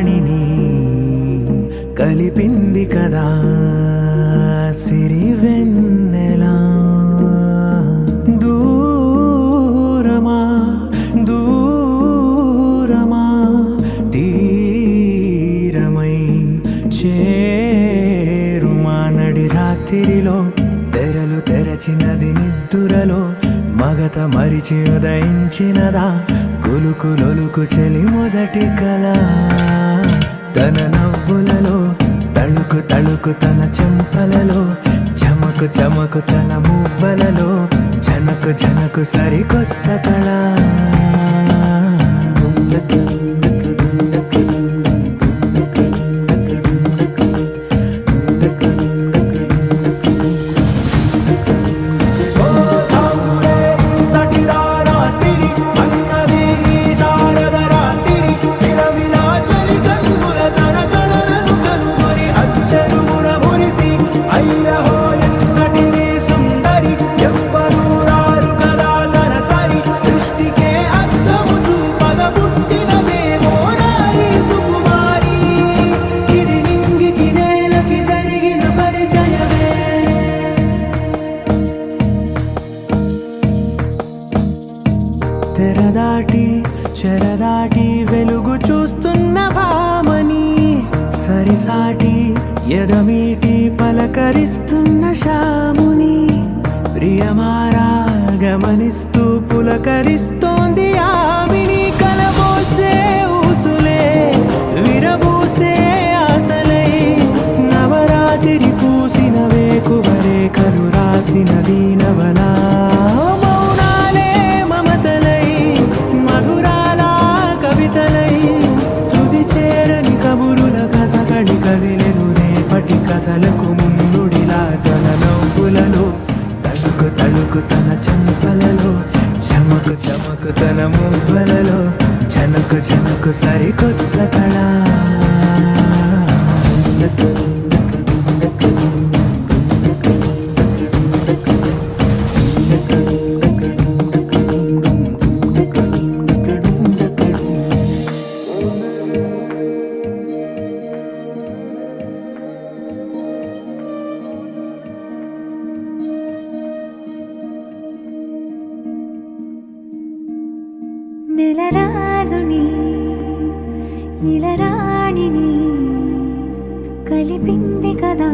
రాణిని కలిపింది కదా సిరివెన్నెలా. దూరమా దూరమా తీరమై చేరుమా నడి రాత్రిలో తెరలు తెరచినది నిద్దురలో మగత మరిచి ఉదయించినదా కులుకులొలుకు చెలి మొదటి కళ. తన నవ్వులలో తళుకు తళుకు తన చెంపలలో చమకు చమకు తన మువ్వలలో జనకు జనకు సరికొత్త కళ. తెరదాటి చెరదాటి వెలుగు చూస్తున్న భామని సరిసాటి ఎదమీటి పలకరిస్తున్న శాముని ప్రియమారా గమనిస్తూ పులకరిస్తోంది ఆవిని. కలబోసే ఊసులే విరబూసే ఆశలై నవరాత్రి పూసిన వేకువరే కలు రాసిన దీనవనా. కదిలెను రేపటి కథలకు ముందుడిలా తన నవ్వులలో తలుకు తలుకు తన చెంపలలో చమకు చమకు తన మువ్వలలో జనకు జనకు సరికొత్త కళ. నెలరాజుని ఇలరాణిని కలిపింది కదా